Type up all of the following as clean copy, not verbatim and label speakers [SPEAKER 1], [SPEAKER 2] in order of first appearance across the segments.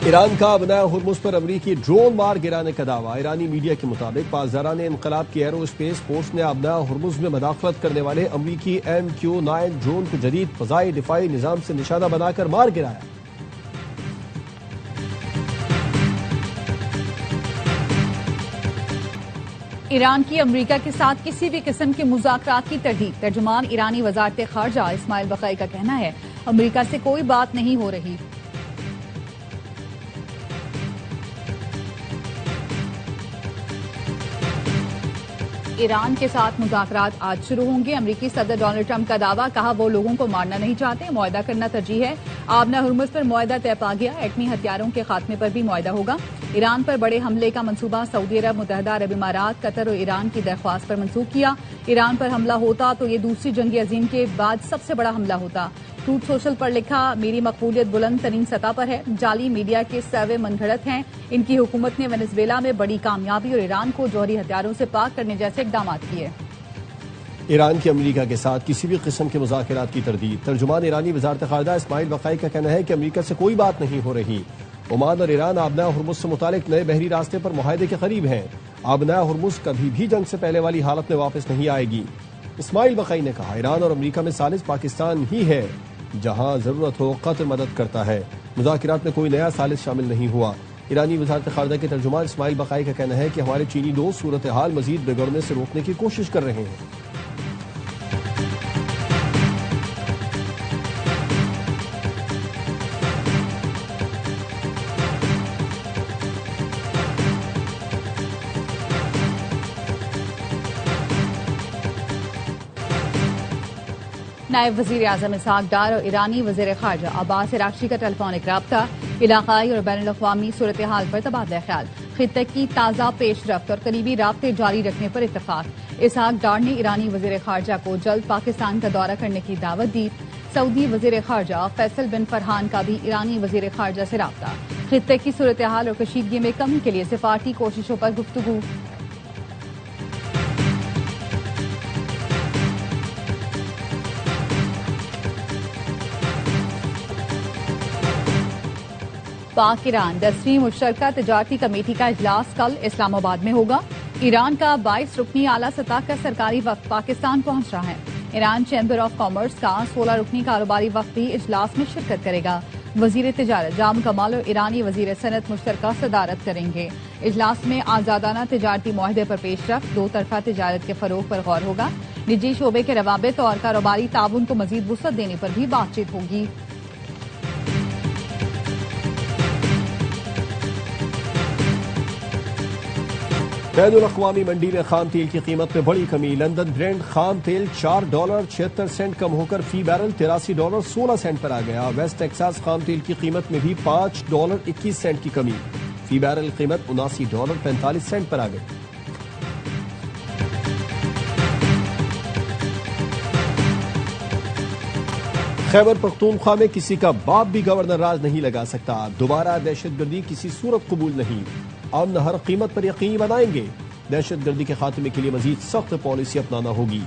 [SPEAKER 1] ایران کا ابنائے ہرمز پر امریکی ڈرون مار گرانے کا دعویٰ۔ ایرانی میڈیا کے مطابق پاسداران انقلاب کی ایرو اسپیس فورس نے ابنائے ہرمز میں مداخلت کرنے والے امریکی MQ-9 ڈرون کو جدید فضائی دفاعی نظام سے نشانہ بنا کر مار گرایا۔
[SPEAKER 2] ایران کی امریکہ کے ساتھ کسی بھی قسم کے مذاکرات کی تردید۔ ترجمان ایرانی وزارت خارجہ اسماعیل بقائی کا کہنا ہے امریکہ سے کوئی بات نہیں ہو رہی۔ ایران کے ساتھ مذاکرات آج شروع ہوں گے۔ امریکی صدر ڈونلڈ ٹرمپ کا دعویٰ، کہا وہ لوگوں کو مارنا نہیں چاہتے، معاہدہ کرنا ترجیح ہے۔ آبنا ہرمز پر معاہدہ طے پا گیا، ایٹمی ہتھیاروں کے خاتمے پر بھی معاہدہ ہوگا۔ ایران پر بڑے حملے کا منصوبہ سعودی عرب، متحدہ عرب امارات، قطر اور ایران کی درخواست پر منسوخ کیا۔ ایران پر حملہ ہوتا تو یہ دوسری جنگ عظیم کے بعد سب سے بڑا حملہ ہوتا۔ ٹروتھ سوشل پر لکھا، میری مقبولیت بلند ترین سطح پر ہے، جعلی میڈیا کے سروے من گھڑت ہیں، ان کی حکومت نے وینزویلا میں بڑی کامیابی اور ایران کو جوہری ہتھیاروں سے پاک کرنے جیسے اقدامات کیے۔
[SPEAKER 1] ایران کی امریکہ کے ساتھ کسی بھی قسم کے مذاکرات کی تردید۔ ترجمان ایرانی وزارت خارجہ اسماعیل بقائی کا کہنا ہے کہ امریکہ سے کوئی بات نہیں ہو رہی۔ عمان اور ایران آبنائے ہرمز سے متعلق نئے بحری راستے پر معاہدے کے قریب ہیں۔ آبنائے ہرمز کبھی بھی جنگ سے پہلے والی حالت میں واپس نہیں آئے گی۔ اسماعیل بقائی نے کہا ایران اور امریکہ میں ثالث پاکستان ہی ہے، جہاں ضرورت ہو قطر مدد کرتا ہے۔ مذاکرات میں کوئی نیا ثالث شامل نہیں ہوا۔ ایرانی وزارت خارجہ کے ترجمان اسماعیل بقائی کا کہنا ہے کہ ہمارے چینی دوست صورتحال مزید بگڑنے سے روکنے کی کوشش کر رہے ہیں۔
[SPEAKER 2] نائب وزیر اعظم اسحاق ڈار اور ایرانی وزیر خارجہ عباس عراقچی کا ٹیلیفونک رابطہ، علاقائی اور بین الاقوامی صورتحال پر تبادلہ خیال، خطے کی تازہ پیش رفت اور قریبی رابطے جاری رکھنے پر اتفاق۔ اسحاق ڈار نے ایرانی وزیر خارجہ کو جلد پاکستان کا دورہ کرنے کی دعوت دی۔ سعودی وزیر خارجہ فیصل بن فرحان کا بھی ایرانی وزیر خارجہ سے رابطہ، خطے کی صورتحال اور کشیدگی میں کمی کے لیے سفارتی کوششوں پر گفتگو۔ پاک ایران 10ویں مشترکہ تجارتی کمیٹی کا اجلاس کل اسلام آباد میں ہوگا۔ ایران کا 22 رکنی اعلیٰ سطح کا سرکاری وفد پاکستان پہنچ رہا ہے۔ ایران چیمبر آف کامرس کا 16 رکنی کاروباری وفد بھی اجلاس میں شرکت کرے گا۔ وزیر تجارت جام کمال اور ایرانی وزیر صنعت مشترکہ صدارت کریں گے۔ اجلاس میں آزادانہ تجارتی معاہدے پر پیش رفت، دو طرفہ تجارت کے فروغ پر غور ہوگا۔ نجی شعبے کے روابط اور کاروباری تعاون کو مزید وسعت دینے پر بھی بات چیت ہوگی۔
[SPEAKER 1] بین الاقوامی منڈی میں خام تیل کی قیمت میں بڑی کمی۔ لندن برینڈ خام تیل $4.76 کم ہو کر فی بیرل $83.16 پر آ گیا۔ ویسٹ ٹیکساس خام تیل کی قیمت میں بھی $5.21 کی کمی، فی بیرل قیمت $79.45 پر آ گئی۔ خیبر پختونخوا میں کسی کا باپ بھی گورنر راج نہیں لگا سکتا۔ دوبارہ دہشت گردی کسی صورت قبول نہیں، امن ہر قیمت پر یقینی بنائیں گے۔ دہشت گردی کے خاتمے کے لیے مزید سخت پالیسی اپنانا ہوگی۔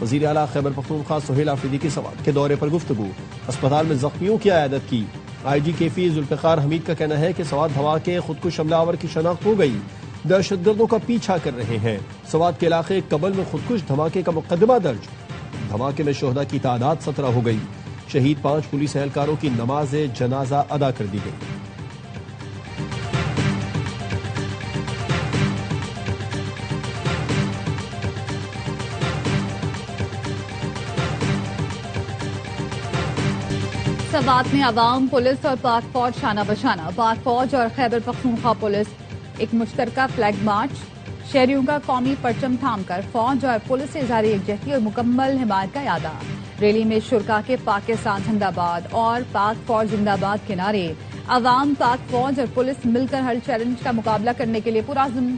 [SPEAKER 1] وزیر اعلیٰ خیبر پختونخوا سہیل آفریدی کی سوات کے دورے پر گفتگو، اسپتال میں زخمیوں کی عیادت کی۔ IG کیفی ذوالفقار حمید کا کہنا ہے کہ سوات دھماکے خودکش حملہ آور کی شناخت ہو گئی، دہشت گردوں کا پیچھا کر رہے ہیں۔ سوات کے علاقے کبل میں خودکش دھماکے کا مقدمہ درج، دھماکے میں شہداء کی تعداد 17 ہو گئی۔ شہید 5 پولیس اہلکاروں کی نماز جنازہ ادا کر دی گئی۔
[SPEAKER 2] سوات میں عوام، پولیس اور پاک فوج شانہ بشانہ۔ پاک فوج اور خیبر پختونخوا پولیس ایک مشترکہ فلیگ مارچ، شہریوں کا قومی پرچم تھام کر فوج اور پولیس سے اظہار یکجہتی اور مکمل حمایت کا اعادہ۔ ریلی میں شرکاء کے پاکستان زندہ باد اور پاک فوج زندہ باد کے نعرے۔ عوام، پاک فوج اور پولیس مل کر ہر چیلنج کا مقابلہ کرنے کے لیے پرعزم۔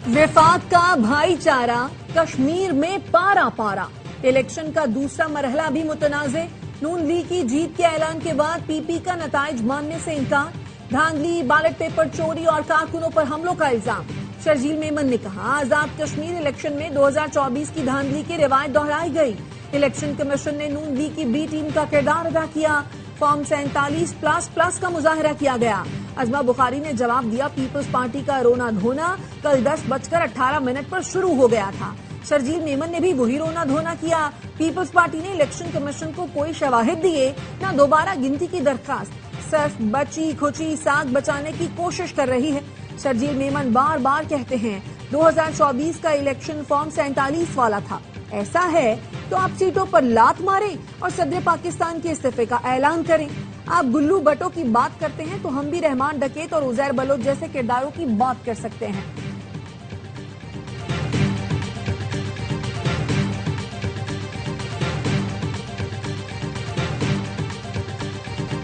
[SPEAKER 3] وفاق کا بھائی چارہ کشمیر میں پارا پارا، الیکشن کا دوسرا مرحلہ بھی متنازع۔ نون لیگ کی جیت کے اعلان کے بعد پی پی کا نتائج ماننے سے انکار، دھاندلی، بیلٹ پیپر چوری اور کارکنوں پر حملوں کا الزام۔ شرجیل میمن نے کہا آزاد کشمیر الیکشن میں 2024 کی دھاندلی کی روایت دہرائی گئی۔ الیکشن کمیشن نے نون لیگ کی بی ٹیم کا کردار ادا کیا۔ فارم 47++ کا مظاہرہ کیا گیا۔ ازما بخاری نے جواب دیا، پیپلز پارٹی کا رونا دھونا کل 10:18 پر شروع ہو گیا تھا۔ شرجیل میمن نے بھی وہی رونا دھونا کیا۔ پیپلز پارٹی نے الیکشن کمیشن کو کوئی شواہد دیے نہ دوبارہ گنتی کی درخواست، صرف بچی کھچی ساکھ بچانے کی کوشش کر رہی ہے۔ شرجیل میمن بار بار کہتے ہیں 2024 کا الیکشن فارم 47 والا تھا، ایسا ہے تو آپ سیٹوں پر لات ماریں اور صدر پاکستان کے استعفے کا اعلان کریں۔ آپ گلو بٹوں کی بات کرتے ہیں تو ہم بھی رحمان ڈکیت اور عزیر بلوچ جیسے کرداروں کی بات کر سکتے ہیں۔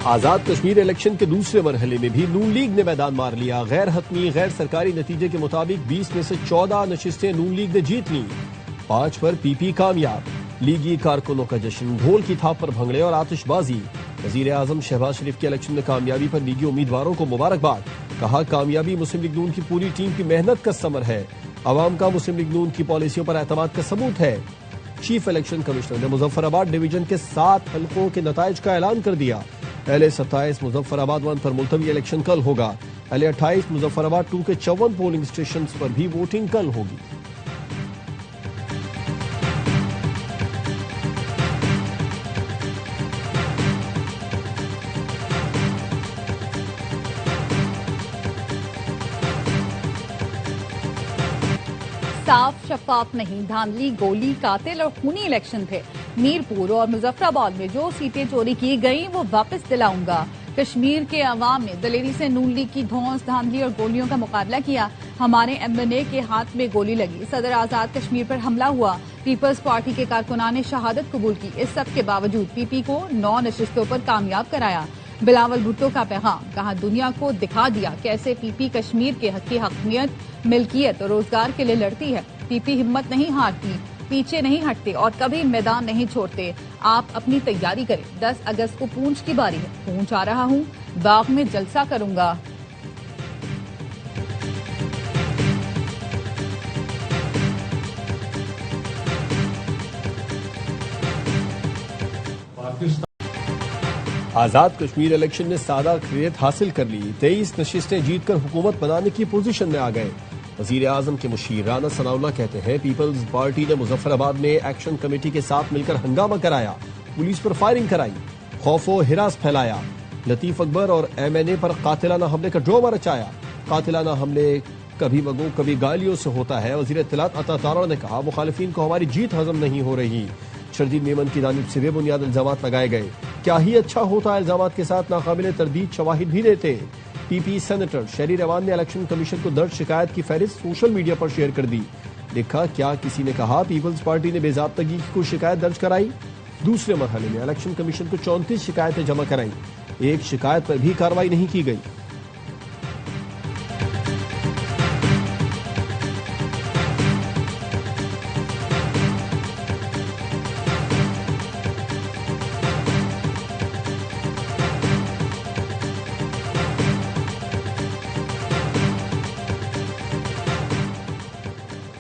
[SPEAKER 1] آزاد کشمیر الیکشن کے دوسرے مرحلے میں بھی نون لیگ نے میدان مار لیا۔ غیر حتمی غیر سرکاری نتیجے کے مطابق 20 میں سے 14 نشستیں نون لیگ نے جیت لیں، 5 پر پی پی کامیاب۔ لیگی کارکنوں کا جشن، ڈھول کی تھاپ پر بھنگڑے اور آتش بازی۔ وزیر اعظم شہباز شریف کے الیکشن میں کامیابی پر لیگی امیدواروں کو مبارکباد، کہا کامیابی مسلم لیگ نون کی پوری ٹیم کی محنت کا ثمر ہے، عوام کا مسلم لیگ نون کی پالیسیوں پر اعتماد کا ثبوت ہے۔ چیف الیکشن کمشنر نے مظفر آباد ڈویژن کے 7 حلقوں کے نتائج کا اعلان کر دیا۔ اہل 27 مظفر آباد 1 پر ملتوی الیکشن کل ہوگا۔ اہل 28 مظفر آباد 2 کے 54 پولنگ اسٹیشنز پر بھی ووٹنگ کل ہوگی۔
[SPEAKER 2] صاف شفاف نہیں، دھاندلی، گولی، قاتل اور خونی الیکشن تھے۔ میرپور اور مظفر آباد میں جو سیٹیں چوری کی گئیں وہ واپس دلاؤں گا۔ کشمیر کے عوام نے دلیری سے نون لیگ کی دھونس، دھاندلی اور گولیوں کا مقابلہ کیا۔ ہمارے ایم این اے کے ہاتھ میں گولی لگی، صدر آزاد کشمیر پر حملہ ہوا، پیپلز پارٹی کے کارکنان نے شہادت قبول کی۔ اس سب کے باوجود پی پی کو 9 نشستوں پر کامیاب کرایا۔ بلاول بھٹو کا پیغام، کہا دنیا کو دکھا دیا کیسے پی پی کشمیر کے حق کی حقیقت، ملکیت اور روزگار کے لیے لڑتی ہے۔ پی پی ہمت نہیں ہارتی، پیچھے نہیں ہٹتے اور کبھی میدان نہیں چھوڑتے۔ آپ اپنی تیاری کریں، 10 اگست کو پونچھ کی باری ہے، پونچھ آ رہا ہوں، باغ میں جلسہ کروں گا۔
[SPEAKER 1] آزاد کشمیر الیکشن میں سادہ اکثریت حاصل کر لی، 23 نشستیں جیت کر حکومت بنانے کی پوزیشن میں آ گئے۔ وزیر اعظم کے مشیر رانا ثناء اللہ کہتے ہیں پیپلز پارٹی نے مظفر آباد میں ایکشن کمیٹی کے ساتھ مل کر ہنگامہ کرایا، پولیس پر فائرنگ کرائی، خوف و ہراس پھیلایا، لطیف اکبر اور ایم این اے پر قاتلانہ حملے کا ڈرامہ رچایا۔ قاتلانہ حملے کبھی مگوں کبھی گالیوں سے ہوتا ہے۔ وزیر اطلاعات عطا تارڑ نے کہا مخالفین کو ہماری جیت ہضم نہیں ہو رہی۔ شرجیل میمن کی جانب سے بے بنیاد الزامات لگائے گئے، کیا ہی اچھا ہوتا الزامات کے ساتھ ناقابل تردید شواہد بھی دیتے۔ پی پی سینیٹر شہری روان نے الیکشن کمیشن کو درج شکایت کی فہرست سوشل میڈیا پر شیئر کر دی، لکھا کیا کسی نے کہا پیپلز پارٹی نے بے ضابطگی کی کوئی شکایت درج کرائی؟ دوسرے مرحلے میں الیکشن کمیشن کو 34 شکایتیں جمع کرائیں، ایک شکایت پر بھی کارروائی نہیں کی گئی۔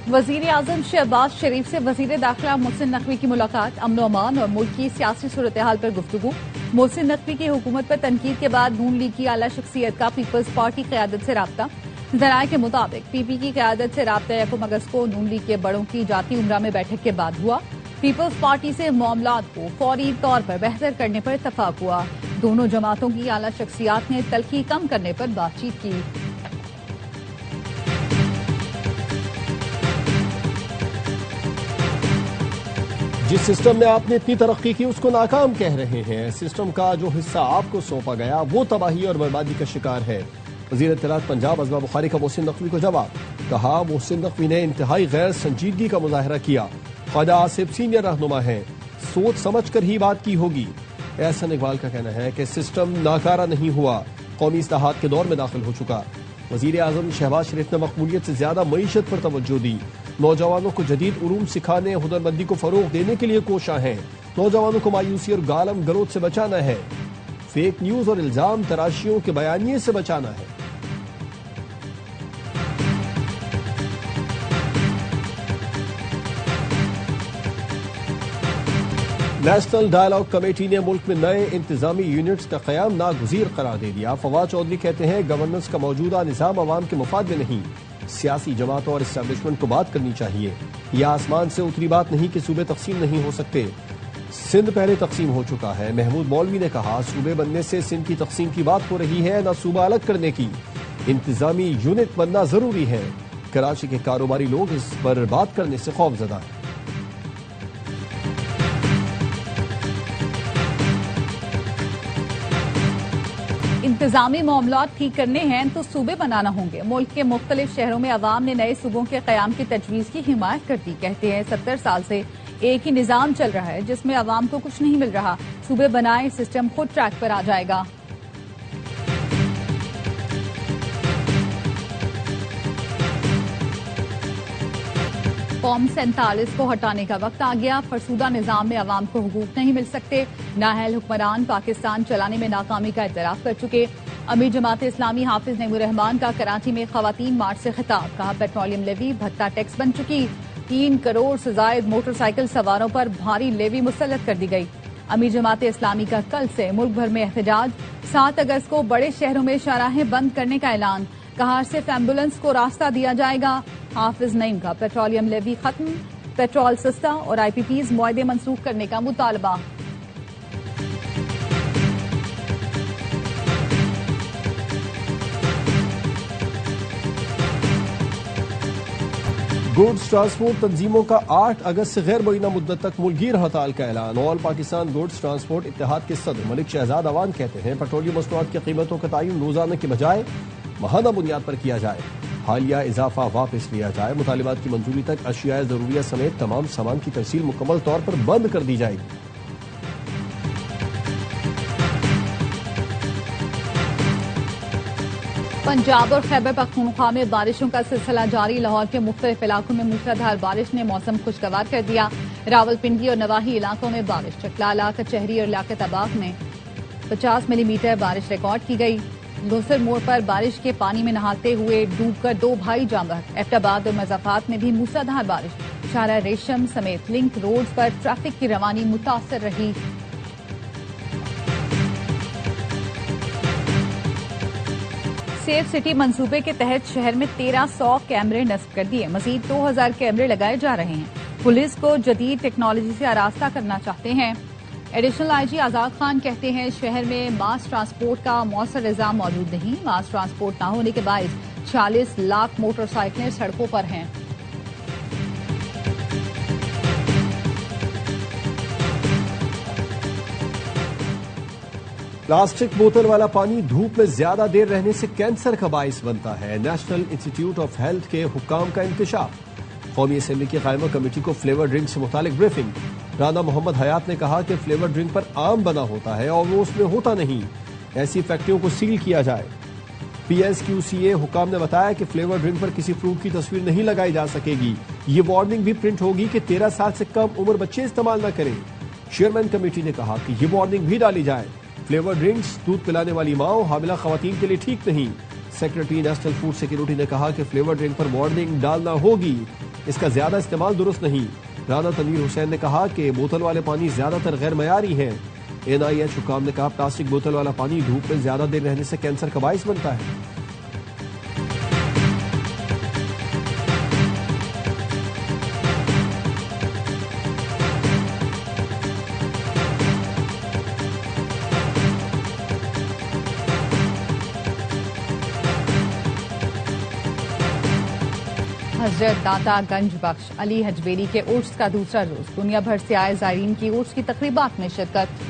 [SPEAKER 2] وزیر اعظم شہباز شریف سے وزیر داخلہ محسن نقوی کی ملاقات، امن و امان اور ملک کی سیاسی صورتحال پر گفتگو۔ محسن نقوی کی حکومت پر تنقید کے بعد نون لیگ کی اعلیٰ شخصیت کا پیپلز پارٹی قیادت سے رابطہ۔ ذرائع کے مطابق پی پی کی قیادت سے رابطہ 1 اگست کو نون لیگ کے بڑوں کی جاتی عمرہ میں بیٹھک کے بعد ہوا۔ پیپلز پارٹی سے معاملات کو فوری طور پر بہتر کرنے پر اتفاق ہوا۔ دونوں جماعتوں کی اعلیٰ شخصیات نے تلخی کم کرنے پر بات چیت کی۔
[SPEAKER 1] جس سسٹم میں آپ نے اتنی ترقی کی اس کو ناکام کہہ رہے ہیں، سسٹم کا جو حصہ آپ کو سونپا گیا وہ تباہی اور بربادی کا شکار ہے۔ وزیر اطلاعات پنجاب ازما بخاری کا محسن نقوی کو جواب، کہا محسن نقوی نے انتہائی غیر سنجیدگی کا مظاہرہ کیا، خواجہ آصف سینئر رہنما ہیں، سوچ سمجھ کر ہی بات کی ہوگی۔ احسن اقبال کا کہنا ہے کہ سسٹم ناکارہ نہیں ہوا، قومی اصلاحات کے دور میں داخل ہو چکا۔ وزیر اعظم شہباز شریف نے مقبولیت سے زیادہ معیشت پر توجہ دی، نوجوانوں کو جدید علوم سکھانے، ہنرمندی کو فروغ دینے کے لیے کوشاں ہیں، نوجوانوں کو مایوسی اور گالم گلوچ سے بچانا ہے، فیک نیوز اور الزام تراشیوں کے بیانیے سے بچانا ہے۔ نیشنل ڈائیلاگ کمیٹی نے ملک میں نئے انتظامی یونٹس کا قیام ناگزیر قرار دے دیا. فواد چودھری کہتے ہیں گورننس کا موجودہ نظام عوام کے مفاد میں نہیں، سیاسی جماعتوں اور اسٹیبلشمنٹ کو بات کرنی چاہیے. یہ آسمان سے اتری بات نہیں کہ صوبے تقسیم نہیں ہو سکتے. سندھ پہلے تقسیم ہو چکا ہے. محمود مولوی نے کہا صوبے بننے سے سندھ کی تقسیم کی بات ہو رہی ہے، نہ صوبہ الگ کرنے کی. انتظامی یونٹ بننا ضروری ہے. کراچی کے کاروباری لوگ اس پر بات کرنے سے خوفزدہ ہیں.
[SPEAKER 2] انتظامی معاملات ٹھیک کرنے ہیں تو صوبے بنانا ہوں گے. ملک کے مختلف شہروں میں عوام نے نئے صوبوں کے قیام کی تجویز کی حمایت کر دی. کہتے ہیں 70 سال سے ایک ہی نظام چل رہا ہے جس میں عوام کو کچھ نہیں مل رہا. صوبے بنائیں، سسٹم خود ٹریک پر آ جائے گا. فارم 47 کو ہٹانے کا وقت آ گیا. فرسودہ نظام میں عوام کو حقوق نہیں مل سکتے. نااہل حکمران پاکستان چلانے میں ناکامی کا اعتراف کر چکے. امیر جماعت اسلامی حافظ نعیم الرحمان کا کراچی میں خواتین مارچ سے خطاب. کہا پیٹرولیم لیوی بھتہ ٹیکس بن چکی. 3 کروڑ سے زائد موٹر سائیکل سواروں پر بھاری لیوی مسلط کر دی گئی. امیر جماعت اسلامی کا کل سے ملک بھر میں احتجاج. 7 اگست کو بڑے شہروں میں شاہراہیں بند کرنے کا اعلان. کہا صرف ایمبولینس کو راستہ دیا جائے گا. حافظ نعیم کا پیٹرولیم لیوی ختم، پیٹرول سستا اور آئی پی پیز معاہدے منسوخ کرنے کا مطالبہ.
[SPEAKER 1] گوڈز ٹرانسپورٹ تنظیموں کا 8 اگست سے غیر معینہ مدت تک ملک گیر ہڑتال کا اعلان. آل پاکستان گوڈز ٹرانسپورٹ اتحاد کے صدر ملک شہزاد اوان کہتے ہیں پیٹرولیم مصنوعات کی قیمتوں کا تعین روزانہ کے بجائے ماہانہ بنیاد پر کیا جائے. حالیہ اضافہ واپس لیا جائے. مطالبات کی منظوری تک اشیاء ضروریہ سمیت تمام سامان کی ترسیل مکمل طور پر بند کر دی جائے گی.
[SPEAKER 2] پنجاب اور خیبر پختونخوا میں بارشوں کا سلسلہ جاری. لاہور کے مختلف علاقوں میں موسلادھار بارش نے موسم خوشگوار کر دیا. راولپنڈی اور نواحی علاقوں میں بارش. چکلالہ، کچہری اور لیاقت آباد میں 50 ملی میٹر بارش ریکارڈ کی گئی. لوسر موڑ پر بارش کے پانی میں نہاتے ہوئے ڈوب کر 2 بھائی جاں بحق. ایبٹ آباد اور مضافات میں بھی موسلادھار بارش. شارع ریشم سمیت لنک روڈز پر ٹریفک کی روانی متاثر رہی. سیف سٹی منصوبے کے تحت شہر میں 1300 کیمرے نصب کر دیے. مزید 2000 کیمرے لگائے جا رہے ہیں. پولیس کو جدید ٹیکنالوجی سے آراستہ کرنا چاہتے ہیں. ایڈیشنل آئی جی آزاد خان کہتے ہیں شہر میں ماس ٹرانسپورٹ کا مؤثر نظام موجود نہیں. ماس ٹرانسپورٹ نہ ہونے کے باعث 46 لاکھ موٹر سائیکلیں سڑکوں پر ہیں.
[SPEAKER 1] پلاسٹک بوتل والا پانی دھوپ میں زیادہ دیر رہنے سے کینسر کا باعث بنتا ہے. نیشنل انسٹی ٹیوٹ آف ہیلتھ کے حکام کا انکشاف. قومی اسمبلی کی قائمہ کمیٹی کو فلیور ڈرنک سے متعلق بریفنگ. رانا محمد حیات نے کہا کہ فلیور ڈرنک پر عام بنا ہوتا ہے اور وہ اس میں ہوتا نہیں. ایسی فیکٹریوں کو سیل کیا جائے. پی ایس کیو سی اے حکام نے بتایا کہ فلیور ڈرنک پر کسی فروٹ کی تصویر نہیں لگائی جا سکے گی. یہ وارننگ بھی پرنٹ ہوگی کہ 13 سال سے کم عمر بچے استعمال نہ کریں. چیئرمین کمیٹی نے کہا کہ یہ وارننگ بھی ڈالی جائے. فلیور ڈرنکس دودھ پلانے والی ماں حاملہ خواتین کے لیے ٹھیک نہیں. سیکرٹری نیشنل فوڈ سیکورٹی نے کہا کہ فلیور ڈرنک پر وارننگ ڈالنا ہوگی. اس کا زیادہ استعمال درست نہیں. رانا تنویر حسین نے کہا کہ بوتل والے پانی زیادہ تر غیر معیاری ہیں. این آئی ایچ حکام نے کہا پلاسٹک بوتل والا پانی دھوپ میں زیادہ دیر رہنے سے کینسر کا باعث بنتا ہے.
[SPEAKER 2] حضرت داتا گنج بخش علی حجویری کے عرس کا دوسرا روز. دنیا بھر سے آئے زائرین کی عرس کی تقریبات میں شرکت.